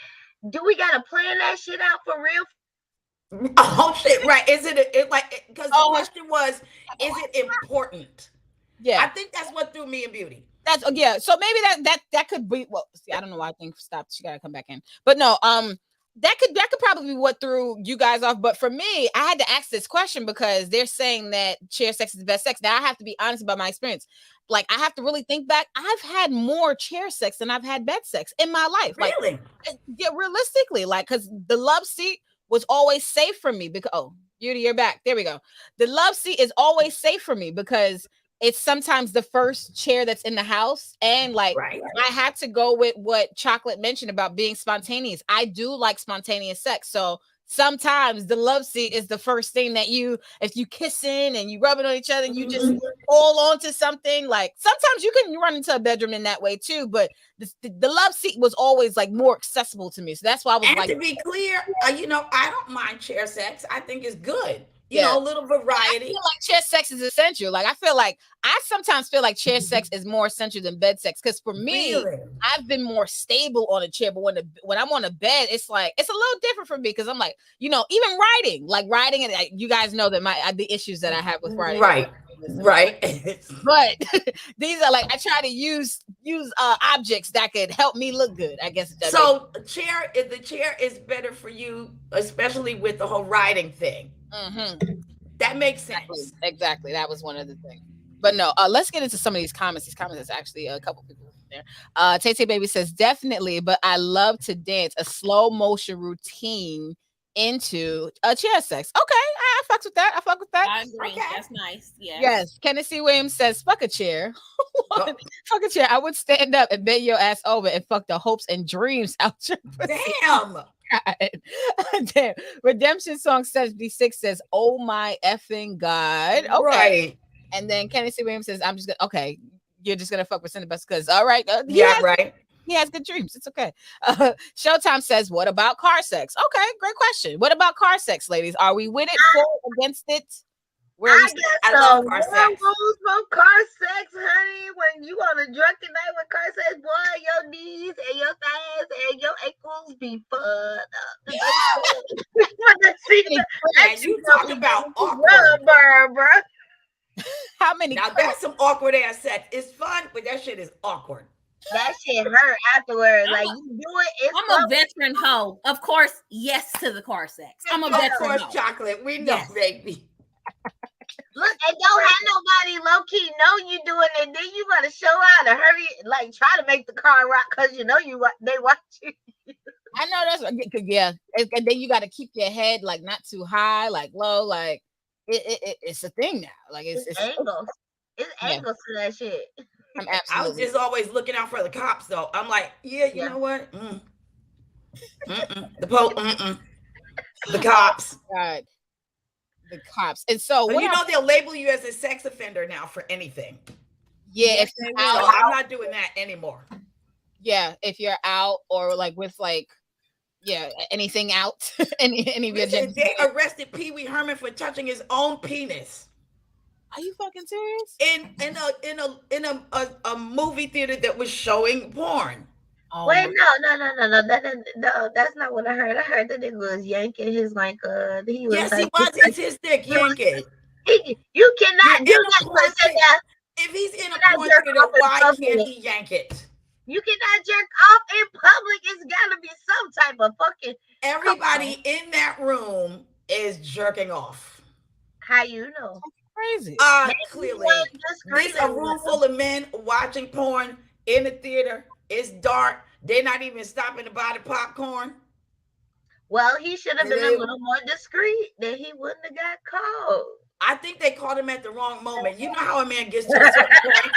do we gotta plan that shit out for real? Oh shit! Right? Is it like because the question was, is it important? Yeah, I think that's what threw me in Beauty. That's So maybe that could be. Well, see, I don't know why I think stopped. She gotta come back in. But no, that could probably be what threw you guys off. But for me, I had to ask this question because they're saying that chair sex is the best sex. Now I have to be honest about my experience. Like I have to really think back. I've had more chair sex than I've had bed sex in my life. Really? Like, yeah, realistically, like because the love seat was always safe for me because Beauty, you're back. There we go. The love seat is always safe for me because it's sometimes the first chair that's in the house. And like I had to go with what Chocolate mentioned about being spontaneous. I do like spontaneous sex. So sometimes the love seat is the first thing that if you kissing and you rubbing on each other and you just hold on to something, like sometimes you can run into a bedroom in that way too, but the love seat was always like more accessible to me. So that's why I was and to be clear, I don't mind chair sex. I think it's good. You know, a little variety. I feel like chair sex is essential. Like I sometimes feel like chair sex is more essential than bed sex. Because for me, I've been more stable on a chair, but when I'm on a bed, it's like it's a little different for me because I'm like, even riding, and you guys know that the issues that I have with riding. Right. But these are like I try to use objects that could help me look good, I guess. So the chair is better for you, especially with the whole riding thing. That makes sense. Exactly. That was one of the things. But no, let's get into some of these comments. These comments is actually a couple people in there. Tay Baby says, definitely, but I love to dance a slow motion routine into a chair sex. Okay, I fucks with that. I agree. Okay. That's nice. Yes. Kenneth C. Williams says, fuck a chair. Fuck a chair. I would stand up and bend your ass over and fuck the hopes and dreams out your pussy. Damn. Damn. Redemption Song 76 says, oh my effing God. Okay. Right. And then Kenneth C. Williams says, you're just gonna fuck with Cinnabus because right. He has good dreams. It's okay. Showtime says, what about car sex? Okay, great question. What about car sex, ladies? Are we with it, for or against it? I love car sex. Rules for car sex, honey. When you on a drunken night with car sex, boy, your knees and your thighs and your ankles be fun. You talk about awkward, bro. How many? Now that's some awkward ass sex. It's fun, but that shit is awkward. That shit hurt afterwards. Like you do it. I'm a veteran hoe. Of course, yes to the car sex. I'm a veteran hoe. Chocolate. We know, baby. Look, and don't have nobody low key know you doing it. Then you gotta show out and hurry, like try to make the car rock because they watch you. I know that's and then you got to keep your head like not too high, like low, like it's a thing now. Like it's angles. It's angles to that shit. I was just always looking out for the cops, though. I'm like, you know what? The cops. God. The cops. And so they'll label you as a sex offender now for anything. Yeah, if you're out, I'm not doing that anymore. Yeah, if you're out or like with like anything out. any Listen, they arrested Pee Wee Herman for touching his own penis. Are you fucking serious? In a movie theater that was showing porn. Oh, wait, no, that's not what I heard. I heard that it was yanking his he was it's his dick yanking. You cannot do that. If he's in a porn theater, why can't he yank it? You cannot jerk off in public. It's gotta be some type of fucking. Everybody in that room is jerking off. How you know? Crazy. Clearly, there's a room full of men watching porn in the theater. It's dark. They're not even stopping to buy the popcorn. Well, he should have been a little more discreet. Then he wouldn't have got caught. I think they caught him at the wrong moment. You know how a man gets to a certain point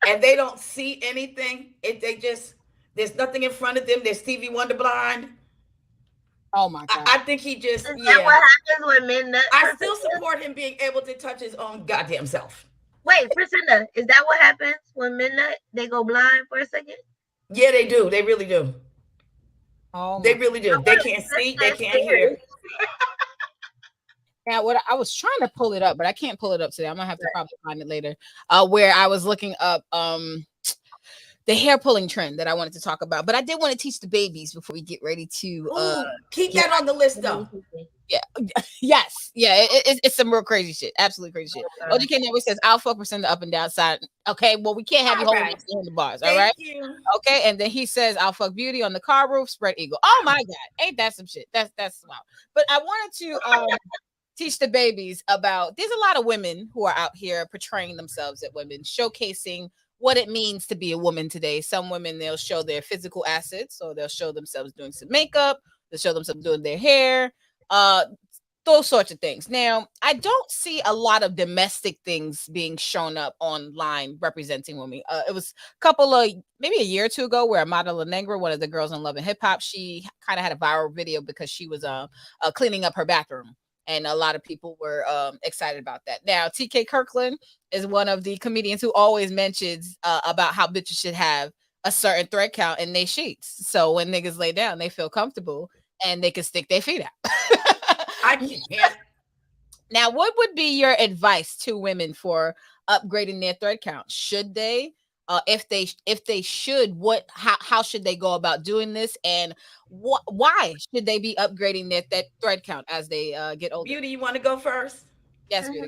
and they don't see anything. There's nothing in front of them. They're Stevie Wonder blind. Oh my God. I think he just. Is that what happens when men nut? I still support him being able to touch his own goddamn self. Wait, Priscilla, is that what happens when men nut? They go blind for a second? Yeah, they do. They really do. Oh, they really do. They can't see. They can't hear. Now, what I was trying to pull it up, but I can't pull it up today. I'm gonna have to probably find it later. Where I was looking up the hair pulling trend that I wanted to talk about, but I did want to teach the babies before we get ready to keep that on the list though. Yeah. Yes. Yeah. It's some real crazy shit. Absolutely crazy shit. OGK Network says, I'll fuck % the up and down side. Okay. Well, we can't have you holding on the bars. All right. Okay. And then he says, I'll fuck Beauty on the car roof, spread eagle. Oh my God. Ain't that some shit? That's wild. But I wanted to teach the babies about, there's a lot of women who are out here portraying themselves as women, showcasing what it means to be a woman today. Some women, they'll show their physical assets, or they'll show themselves doing some makeup. They'll show themselves doing their hair. those sorts of things. Now, I don't see a lot of domestic things being shown up online representing women. It was a couple of maybe a year or two ago where Amada La Negra, one of the girls on Love and Hip Hop, she kind of had a viral video because she was cleaning up her bathroom. And a lot of people were excited about that. Now, TK Kirkland is one of the comedians who always mentions about how bitches should have a certain thread count in their sheets. So when niggas lay down, they feel comfortable and they can stick their feet out. I can't. Now, what would be your advice to women for upgrading their thread count? Should they? If they should, how should they go about doing this, and why should they be upgrading that thread count as they get older? Beauty, you want to go first? Yes, Beauty.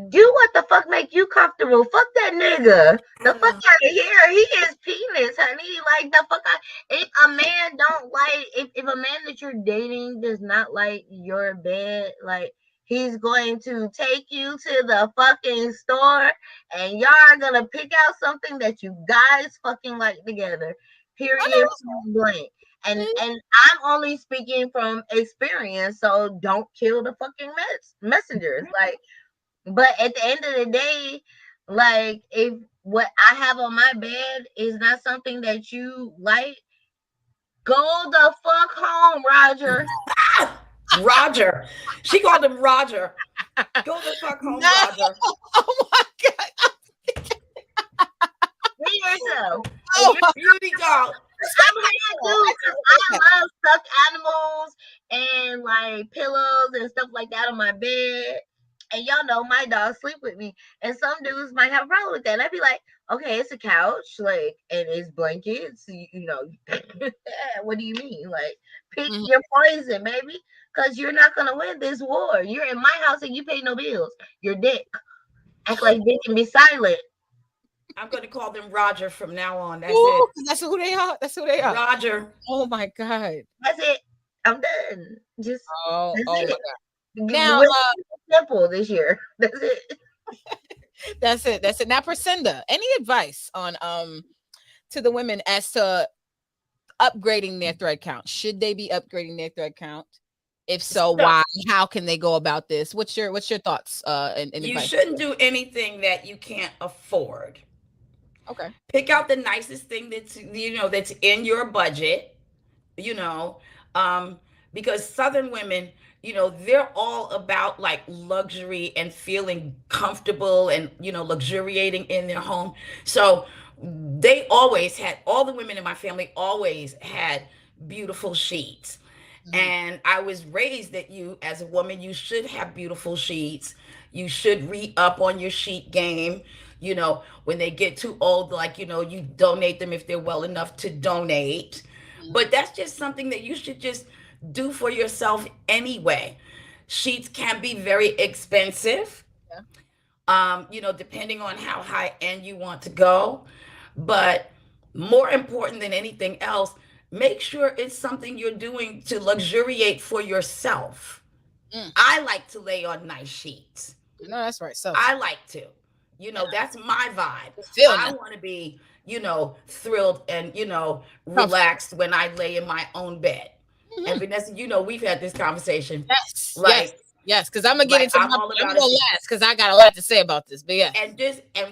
Do what the fuck make you comfortable. Fuck that nigga. The fuck out of here. He is penis, honey. Like the fuck out. If a man don't like, if a man that you're dating does not like your bed, like he's going to take you to the fucking store and y'all are gonna pick out something that you guys fucking like together. Period. Blank. And I'm only speaking from experience, so don't kill the fucking messengers. Like, but at the end of the day, like if what I have on my bed is not something that you like, go the fuck home, Roger. Roger. She called him Roger. Go the fuck home, Roger. Oh my God. Be yourself. Oh, Beauty doll. I love stuffed animals and like pillows and stuff like that on my bed. And y'all know my dogs sleep with me. And some dudes might have a problem with that. And I'd be like, okay, it's a couch, like, and it's blankets, you know. What do you mean? Like, pick your poison, baby. Because you're not gonna win this war. You're in my house and you pay no bills. You're dick. Act like dick can be silent. I'm gonna call them Roger from now on. That's Ooh, it. That's who they are. That's who they are. Roger. Oh my God. That's it. I'm done. Just oh my God. Now, simple this year. That's it. That's it. Now, Priscinda, any advice on to the women as to upgrading their thread count? Should they be upgrading their thread count? If so, why? How can they go about this? What's your thoughts? And you advice? Shouldn't do anything that you can't afford. Okay. Pick out the nicest thing that's that's in your budget. Because Southern women, they're all about like luxury and feeling comfortable and, luxuriating in their home. So they always had, all the women in my family always had beautiful sheets. Mm-hmm. And I was raised that you, as a woman, you should have beautiful sheets. You should re-up on your sheet game. When they get too old, like, you donate them if they're well enough to donate. Mm-hmm. But that's just something that you should just do for yourself anyway. Sheets can be very expensive, depending on how high end you want to go. But more important than anything else, make sure it's something you're doing to luxuriate for yourself. I like to lay on nice sheets. No, that's right. So I like to, that's my vibe. I want to be, thrilled and, relaxed when I lay in my own bed. Mm-hmm. And Vanessa, we've had this conversation. Yes. Right? Yes. Because I'm gonna get into I'm gonna last because I got a lot to say about this. But yeah. And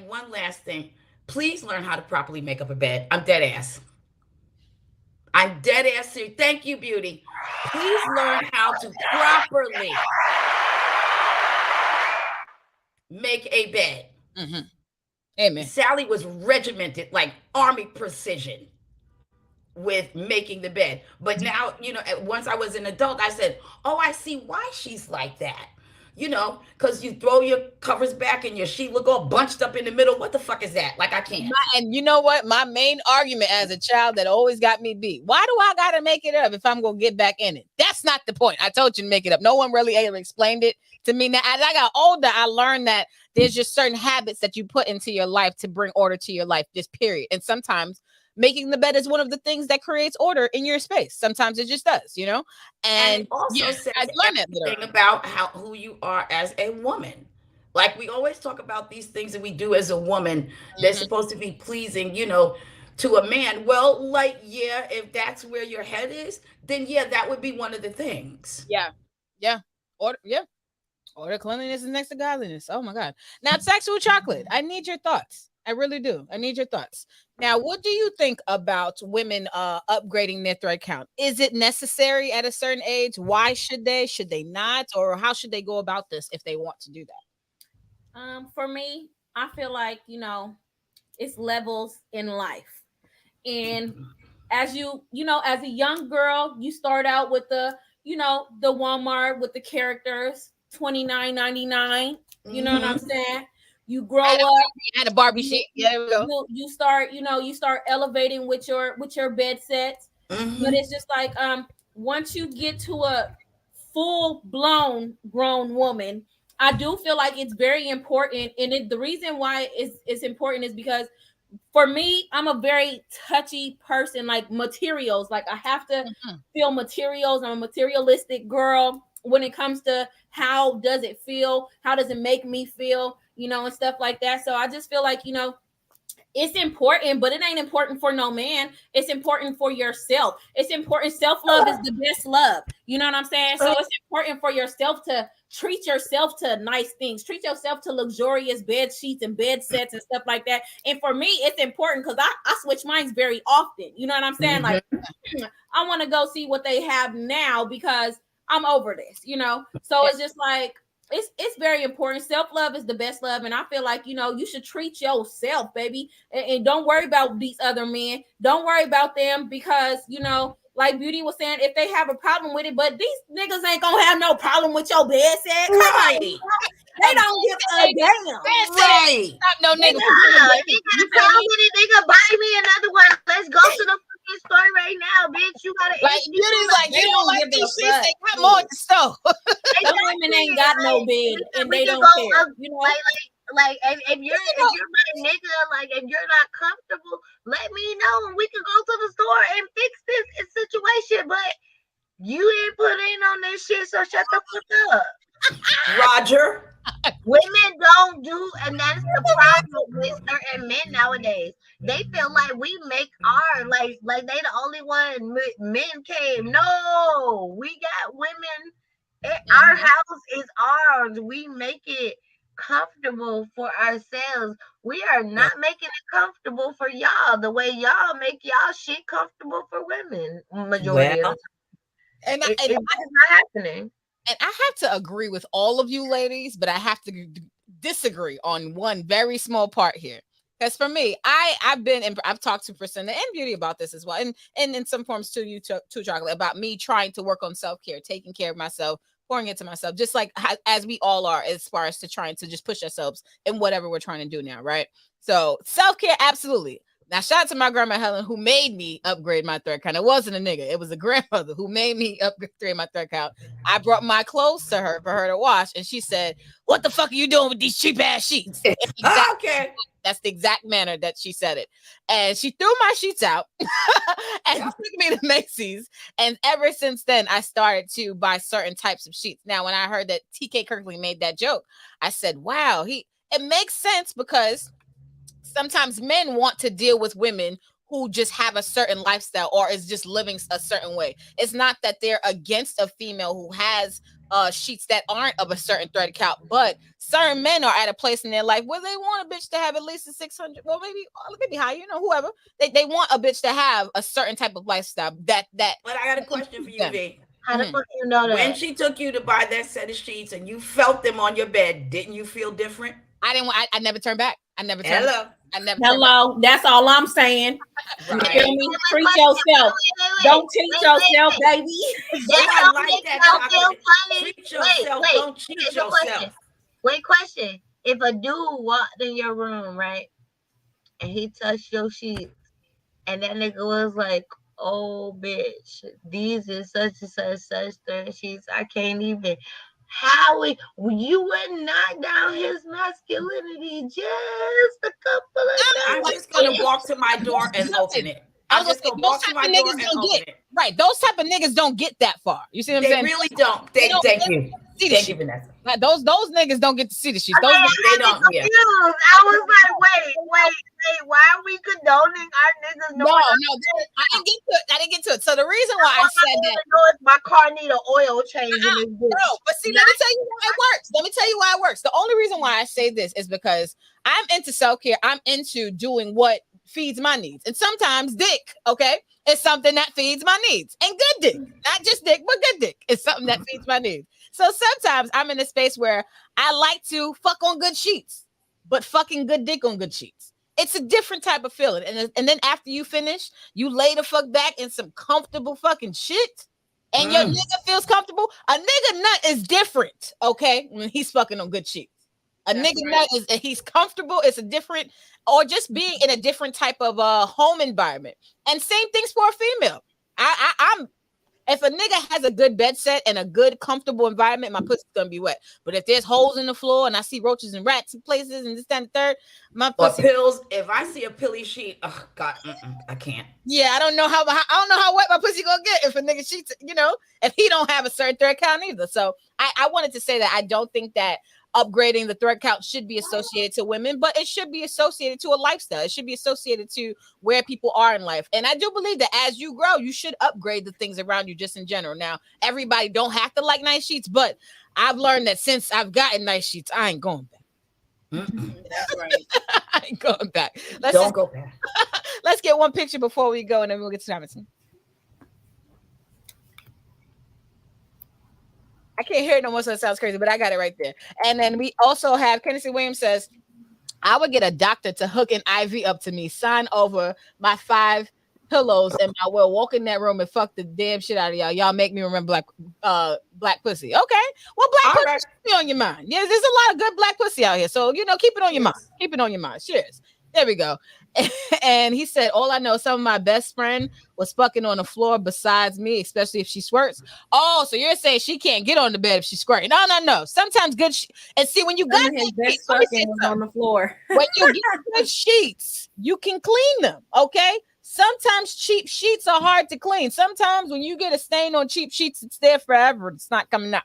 one last thing, please learn how to properly make up a bed. I'm dead ass serious. Thank you, Beauty. Please learn how to properly make a bed. Mm-hmm. Amen. Sally was regimented, like army precision, with making the bed. But now, once I was an adult, I said, oh, I see why she's like that. Because you throw your covers back and your sheet look all bunched up in the middle. What the fuck is that? Like, I can't. And you know what? My main argument as a child that always got me beat. Why do I got to make it up if I'm going to get back in it? That's not the point. I told you to make it up. No one really ever explained it to me. Now, as I got older, I learned that there's just certain habits that you put into your life to bring order to your life, just period. And sometimes making the bed is one of the things that creates order in your space. Sometimes it just does, And it also says I learned everything about who you are as a woman. Like we always talk about these things that we do as a woman. Mm-hmm. They're supposed to be pleasing, to a man. Well, like, yeah, if that's where your head is, then yeah, that would be one of the things. Yeah. Order cleanliness is next to godliness. Oh my God. Now, sexual chocolate. I need your thoughts. I really do. I need your thoughts. Now, what do you think about women upgrading their thread count? Is it necessary at a certain age? Why should they? Should they not? Or how should they go about this if they want to do that? For me, I feel like, it's levels in life. And as as a young girl, you start out with the Walmart with the characters, $29.99. You know what I'm saying? You grow up at a Barbie sheet. Yeah, there we go. You start elevating with your bed sets. But it's just like once you get to a full blown grown woman, I do feel like it's very important. And the reason why it's important is because for me, I'm a very touchy person, like materials. Like I have to feel materials. I'm a materialistic girl when it comes to how does it feel? How does it make me feel? And stuff like that. So I just feel like, it's important, but it ain't important for no man. It's important for yourself. It's important. Self-love is the best love. You know what I'm saying? So it's important for yourself to treat yourself to nice things. Treat yourself to luxurious bed sheets and bed sets and stuff like that. And for me, it's important because I switch minds very often. You know what I'm saying? Like, I want to go see what they have now because I'm over this, So it's just like, it's very important. Self-love is the best love. And I feel like, you should treat yourself, baby. And don't worry about these other men. Don't worry about them because, like Beauty was saying, if they have a problem with it, but these niggas ain't gonna have no problem with your bed set. Right. They don't give a damn. Right. No nigga. They got a problem with it. They can buy me another one. Let's go to the store right now, bitch. You gotta like Beauty's like you don't like these sheets. They got more at the store. Some women ain't got no bed and they don't care. Like if you're my nigga, like if you're not comfortable, let me know and we can go to the store and fix this situation. But you didn't put in on this shit, so shut the fuck up. Roger. Women don't do, and that's the problem with certain men nowadays. They feel like we make our like they the only one men came. No, we got women. Our house is ours. We make it comfortable for ourselves. We are not making it comfortable for y'all the way y'all make y'all shit comfortable for women. Majority of the time. And it's not happening. And I have to agree with all of you ladies, but I have to disagree on one very small part here. Because for me, I've talked to Priscilla and Beauty about this as well, and in some forms too, Chocolate, about me trying to work on self-care, taking care of myself, pouring into myself, just like as we all are, as far as to trying to just push ourselves in whatever we're trying to do now, right? So self-care, absolutely. Now, shout out to my grandma Helen, who made me upgrade my thread count. It wasn't a nigga. It was a grandmother who made me upgrade my thread count. I brought my clothes to her for her to wash, and she said, "What the fuck are you doing with these cheap-ass sheets?" Okay. That's the exact manner that she said it. And she threw my sheets out and took me to Macy's. And ever since then, I started to buy certain types of sheets. Now, when I heard that TK Kirkley made that joke, I said, wow, it makes sense because sometimes men want to deal with women who just have a certain lifestyle or is just living a certain way. It's not that they're against a female who has sheets that aren't of a certain thread count, but certain men are at a place in their life where they want a bitch to have at least a 600, well, maybe high, whoever. They want a bitch to have a certain type of lifestyle that. But I got a question for you, V. How the fuck you know that? When she took you to buy that set of sheets and you felt them on your bed, didn't you feel different? I never turned back. I never turned back. Hello, that's all I'm saying. Right. You feel me? Treat yourself. Don't cheat yourself, baby. I like that. Treat yourself. Don't cheat yourself. Wait, question. If a dude walked in your room, right, and he touched your sheets, and that nigga was like, "Oh, bitch, these is such and such thread sheets. I can't even." How you would knock down his masculinity just a couple of times. I'm just gonna walk to my door and open it. I'm just gonna walk to my door and open it. Right, those type of niggas don't get that far. You see what I'm saying? They really don't. Thank you. see the Thank sheets. you, Vanessa. Like, those niggas don't get to see the sheets. Those Okay, niggas, They don't. Yeah. confused. I was like, wait. Why are we condoning our niggas no, knowing? I didn't get to it. So the reason why I said that, know if my car need an oil change in this bitch. no, but see, let me tell you why it works. Let me tell you why it works. The only reason why I say this is because I'm into self-care. I'm into doing what feeds my needs. And sometimes dick, okay, is something that feeds my needs. And good dick, not just dick, but good dick is something that feeds my needs. So sometimes I'm in a space where I like to fuck on good sheets, but fucking good dick on good sheets. It's a different type of feeling. And then after you finish, you lay the fuck back in some comfortable fucking shit. And your nigga feels comfortable. A nigga nut is different, okay? When he's fucking on good sheets. A nigga nut is he's comfortable. It's a different, or just being in a different type of home environment. And same things for a female. I'm if a nigga has a good bed set and a good comfortable environment, my pussy's gonna be wet. But if there's holes in the floor and I see roaches and rats in places and this, that, and the third, my pussy. Or pills. If I see a pilly sheet, oh God, I can't. Yeah, I don't know how wet my pussy gonna get if a nigga cheats, if he don't have a certain thread count either. So I wanted to say that I don't think that upgrading the thread count should be associated to women, but it should be associated to a lifestyle. It should be associated to where people are in life. And I do believe that as you grow, you should upgrade the things around you just in general. Now, everybody don't have to like nice sheets, but I've learned that since I've gotten nice sheets, I ain't going back. That's right. I ain't going back. Don't go back. Let's get one picture before we go, and then we'll get to Robinson. I can't hear it no more, so it sounds crazy, but I got it right there. And then we also have Kennedy Williams says, I would get a doctor to hook an IV up to me, sign over my 5 pillows, and I will walk in that room and fuck the damn shit out of y'all. Y'all make me remember black pussy. Okay. Well, black pussy should be on your mind. Yeah, there's a lot of good black pussy out here. So, keep it on your mind. Keep it on your mind. Cheers. There we go. And he said, all I know, some of my best friend was fucking on the floor besides me, especially if she squirts. Oh, so you're saying she can't get on the bed if she's squirting. No. Sometimes good and see, when you got his best fucking was on the floor. When you get good sheets, you can clean them, okay? Sometimes cheap sheets are hard to clean. Sometimes when you get a stain on cheap sheets, it's there forever. It's not coming out.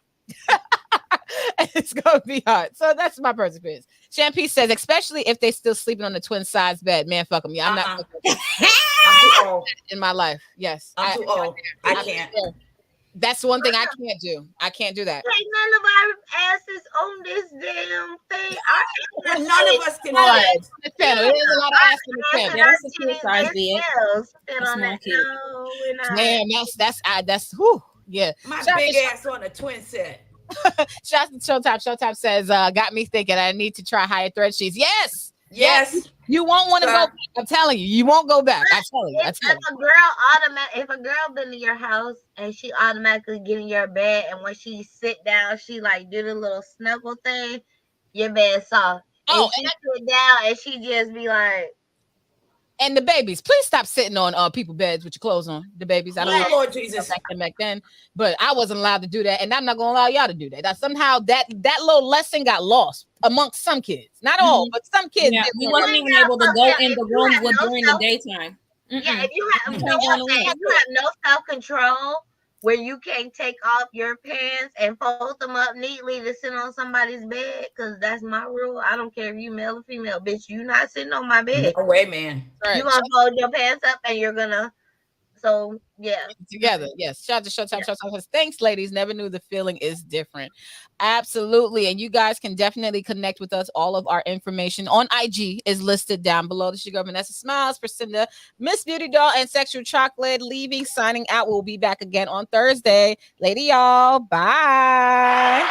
It's gonna be hard. So that's my personal opinion. Champagne says, especially if they still sleeping on the twin size bed, man, fuck them. Yeah, I'm not. I'm too old in my life. Yes, I'm too old. I can't. That's one thing I can't do. I can't do that. Ain't none of our asses on this damn thing. Well, none of us can. The panel. There's a lot of ass in the panel. That's a kid size bed. Man, that's whew. Yeah. My big ass on a twin set. Shout out to Showtime. Showtime says, got me thinking I need to try higher thread sheets. Yes. You won't want to go back. I'm telling you, you won't go back. I tell you. If a girl been in your house and she automatically get in your bed, and when she sit down, she like do the little snuggle thing, your bed soft. And she sit down and she just be like. And the babies, please stop sitting on people's beds with your clothes on. The babies, I don't know. Lord Jesus. Back then, but I wasn't allowed to do that, and I'm not gonna allow y'all to do that. That somehow that little lesson got lost amongst some kids, not all, but some kids. Yeah, we wasn't even able to go in the rooms during the daytime. Yeah, if you have no self-control, where you can't take off your pants and fold them up neatly to sit on somebody's bed, because that's my rule. I don't care if you male or female, bitch. You not sitting on my bed. No way, man. You're gonna fold your pants up and you're gonna. So yeah, together. Yes. Shout out to Showtime. Showtime says, thanks, ladies. Never knew the feeling is different. Absolutely. And you guys can definitely connect with us. All of our information on IG is listed down below. This is your girl, Vanessa Smilez, Priscinda, Miss Beauty Doll, and Sexual Chocolate. Leaving, signing out. We'll be back again on Thursday. Lady, y'all. Bye.